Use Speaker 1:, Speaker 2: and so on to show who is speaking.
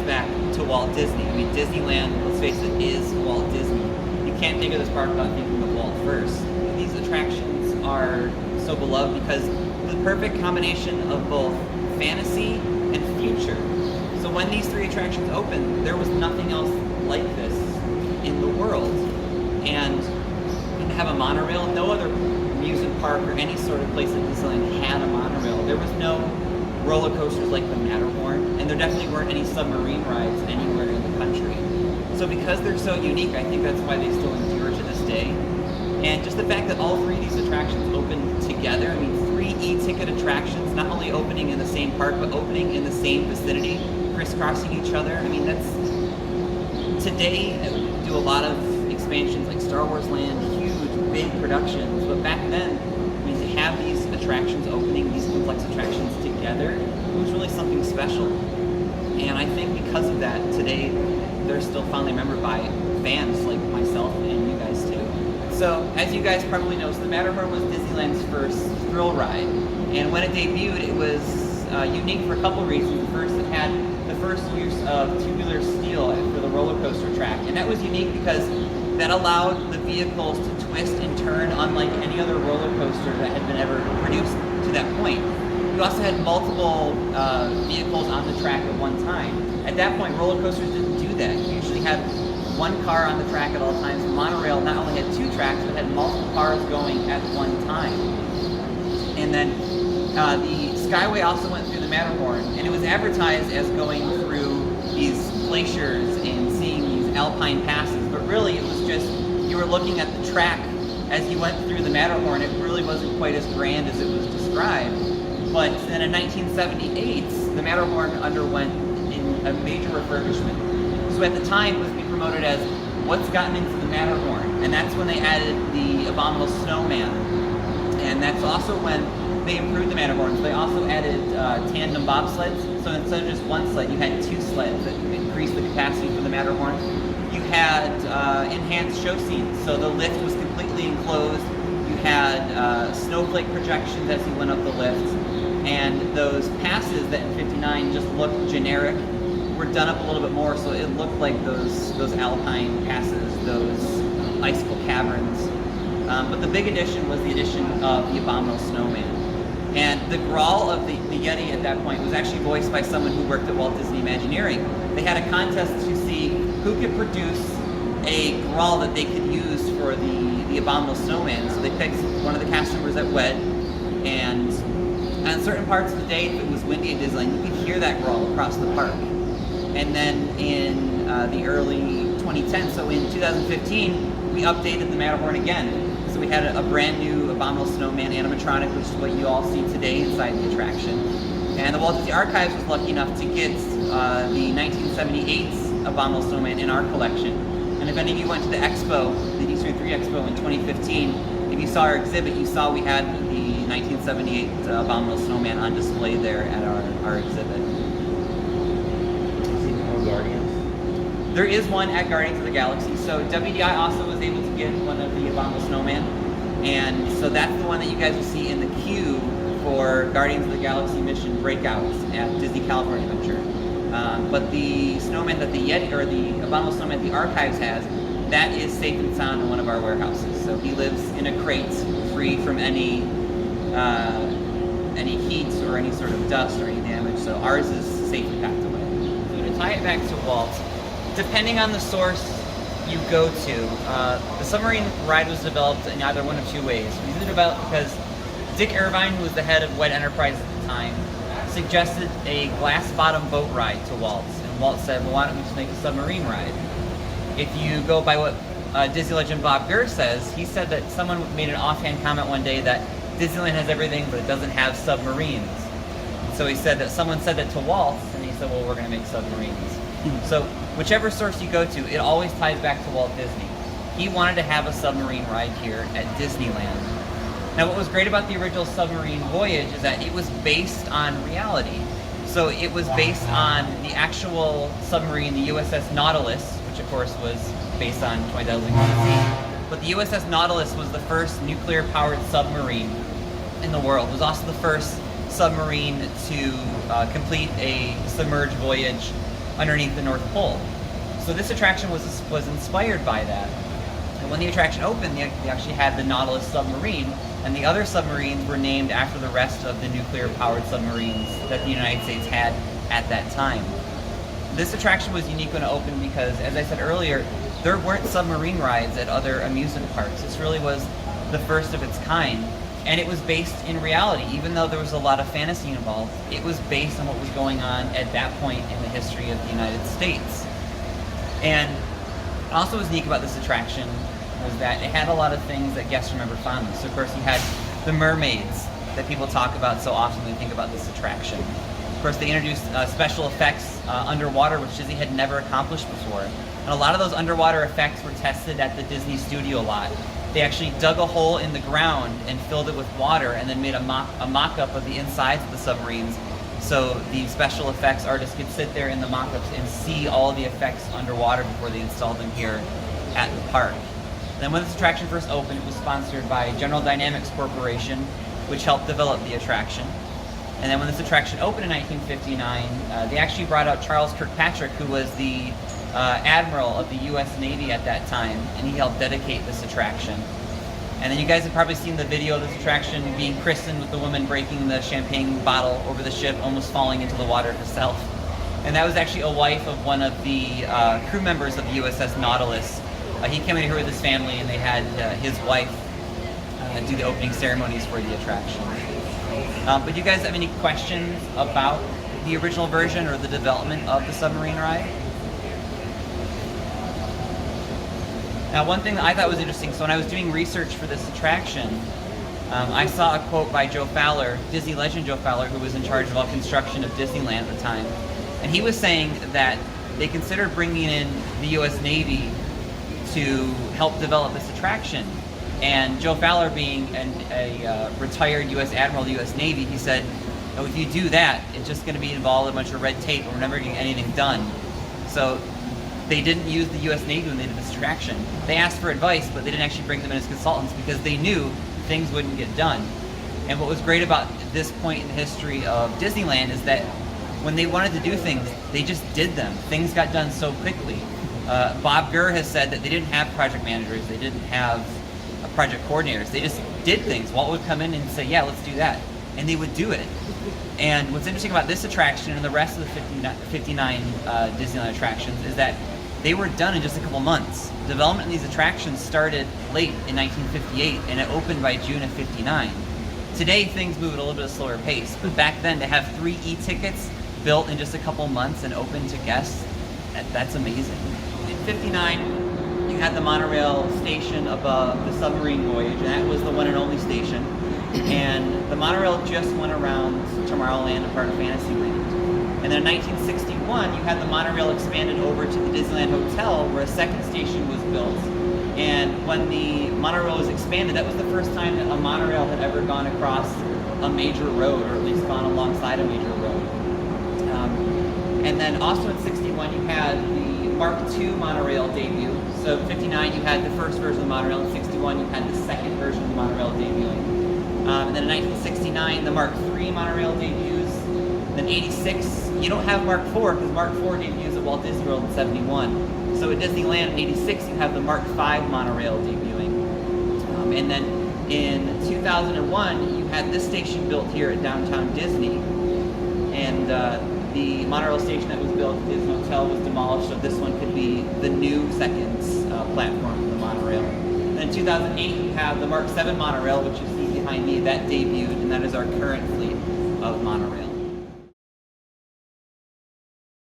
Speaker 1: back to Walt Disney. I mean, Disneyland, let's face it, is Walt Disney. You can't think of this park without thinking of Walt first. These attractions are so beloved because the perfect combination of both fantasy and future. So when these three attractions opened, there was nothing else like this in the world. And to have a monorail, no other amusement park or any sort of place in Disneyland had a monorail. There was no roller coasters like the Matterhorn, and there definitely weren't any submarine rides anywhere in the country. So because they're so unique, I think that's why they still endure to this day. And just the fact that all three of these attractions opened together, I mean, three e-ticket attractions, not only opening in the same park, but opening in the same vicinity, crisscrossing each other. I mean, that's, today, we do a lot of expansions like Star Wars Land, huge, big productions, but back then, I mean, to have these attractions opening, these complex attractions together, it was really something special. And I think because of that, today, they're still fondly remembered by fans like myself and you guys too. So, as you guys probably know, the Matterhorn was Disneyland's first thrill ride. And when it debuted, it was unique for a couple reasons. First, it had the first use of tubular steel for the roller coaster track. And that was unique because that allowed the vehicles to twist and turn unlike any other roller coaster that had been ever produced to that point. You also had multiple vehicles on the track at one time. At that point, roller coasters didn't do that. You usually had one car on the track at all times. The monorail not only had two tracks, but had multiple cars going at one time. And then the Skyway also went through the Matterhorn, and it was advertised as going through these glaciers and seeing these alpine passes, but really it was just, you were looking at the track as you went through the Matterhorn. It really wasn't quite as grand as it was described. But then in 1978, the Matterhorn underwent a major refurbishment. So at the time, it was being promoted as what's gotten into the Matterhorn, and that's when they added the Abominable Snowman. And that's also when they improved the Matterhorn. So they also added tandem bobsleds. So instead of just one sled, you had two sleds that increased the capacity for the Matterhorn. You had enhanced show scenes. So the lift was completely enclosed. You had snowflake projections as you went up the lift. And those passes that in 59 just looked generic were done up a little bit more, so it looked like those alpine passes, those icicle caverns. But the big addition was the addition of the Abominable Snowman. And the Growl of the Yeti at that point was actually voiced by someone who worked at Walt Disney Imagineering. They had a contest to see who could produce a Growl that they could use for the Abominable Snowman. So they picked one of the cast members at WED, and on certain parts of the day, if it was windy at Disneyland, you could hear that Growl across the park. And then in the early 2010s, so in 2015, we updated the Matterhorn again. So we had a brand new Abominable Snowman animatronic, which is what you all see today inside the attraction. And the Walt Disney Archives was lucky enough to get the 1978 Abominable Snowman in our collection. And if any of you went to the expo, the D3 Expo in 2015, if you saw our exhibit, you saw we had the 1978 Abominable Snowman on display there at our exhibit.
Speaker 2: Guardians?
Speaker 1: There is one at Guardians of the Galaxy. So WDI also was able to get one of the Abominable Snowman. And so that's the one that you guys will see in the queue for Guardians of the Galaxy mission breakouts at Disney California Adventure. But the snowman that the Yeti, or the Abominable Snowman the Archives has, that is safe and sound in one of our warehouses. So he lives in a crate, free from any heat or any sort of dust or any damage. So ours is safely packed away. So to tie it back to Walt, depending on the source you go to, the submarine ride was developed in either one of two ways. It was either developed because Dick Irvine, who was the head of WED Enterprise at the time, suggested a glass-bottom boat ride to Walt. And Walt said, well, why don't we just make a submarine ride? If you go by what Disney legend Bob Gurr says, he said that someone made an offhand comment one day that Disneyland has everything, but it doesn't have submarines. So he said that someone said that to Walt, and he said, well, we're going to make submarines. So whichever source you go to, it always ties back to Walt Disney. He wanted to have a submarine ride here at Disneyland. Now, what was great about the original submarine voyage is that it was based on reality. So it was based on the actual submarine, the USS Nautilus, which of course was based on 20,000 Leagues Under the Sea. But the USS Nautilus was the first nuclear-powered submarine in the world. It was also the first submarine to complete a submerged voyage underneath the North Pole. So this attraction was inspired by that. And when the attraction opened, they actually had the Nautilus submarine, and the other submarines were named after the rest of the nuclear-powered submarines that the United States had at that time. This attraction was unique when it opened because, as I said earlier, there weren't submarine rides at other amusement parks. This really was the first of its kind, and it was based in reality. Even though there was a lot of fantasy involved, it was based on what was going on at that point in the history of the United States. And also what's unique about this attraction was that it had a lot of things that guests remember fondly. So of course you had the mermaids that people talk about so often when they think about this attraction. Of course they introduced special effects underwater, which Disney had never accomplished before. And a lot of those underwater effects were tested at the Disney studio lot. They actually dug a hole in the ground and filled it with water and then made a mock-up of the insides of the submarines, so the special effects artists could sit there in the mock-ups and see all the effects underwater before they installed them here at the park. Then when this attraction first opened, it was sponsored by General Dynamics Corporation, which helped develop the attraction. And then when this attraction opened in 1959, they actually brought out Charles Kirkpatrick, who was the Admiral of the U.S. Navy at that time, and he helped dedicate this attraction. And then you guys have probably seen the video of this attraction being christened with the woman breaking the champagne bottle over the ship, almost falling into the water herself. And that was actually a wife of one of the crew members of the USS Nautilus. He came in here with his family, and they had his wife do the opening ceremonies for the attraction. But do you guys have any questions about the original version or the development of the submarine ride? Now, one thing that I thought was interesting, so when I was doing research for this attraction, I saw a quote by Joe Fowler, Disney legend Joe Fowler, who was in charge of all construction of Disneyland at the time. And he was saying that they considered bringing in the U.S. Navy to help develop this attraction. And Joe Fowler, being a retired U.S. Admiral of the U.S. Navy, he said, oh, if you do that, it's just going to be involved in a bunch of red tape, and we're never getting anything done. So they didn't use the U.S. Navy when they did this attraction. They asked for advice, but they didn't actually bring them in as consultants because they knew things wouldn't get done. And what was great about this point in the history of Disneyland is that when they wanted to do things, they just did them. Things got done so quickly. Bob Gurr has said that they didn't have project managers, they didn't have project coordinators. They just did things. Walt would come in and say, yeah, let's do that. And they would do it. And what's interesting about this attraction and the rest of the 59 Disneyland attractions is that they were done in just a couple months. Development of these attractions started late in 1958 and it opened by June of 59. Today things move at a little bit slower pace, but back then to have 3 e-tickets built in just a couple months and open to guests, that's amazing. In 59, you had the monorail station above the submarine voyage, and that was the one and only station. And the monorail just went around Tomorrowland and part of Fantasyland. And then in 1961, you had the monorail expanded over to the Disneyland Hotel, where a second station was built. And when the monorail was expanded, that was the first time that a monorail had ever gone across a major road, or at least gone alongside a major road. And then also in 61, you had the Mark II monorail debut. So in 59, you had the first version of the monorail. In 61, you had the second version of the monorail debuting. And then in 1969, the Mark III monorail debuts. And then 86, you don't have Mark IV, because Mark IV debuts at Walt Disney World in 71. So at Disneyland in 86, you have the Mark V monorail debuting. And then in 2001, you had this station built here at Downtown Disney. And the monorail station that was built at Disney Hotel was demolished, so this one could be the new second platform for the monorail. And in 2008, you have the Mark VII monorail, which you see behind me, that debuted, and that is our current fleet of monorails.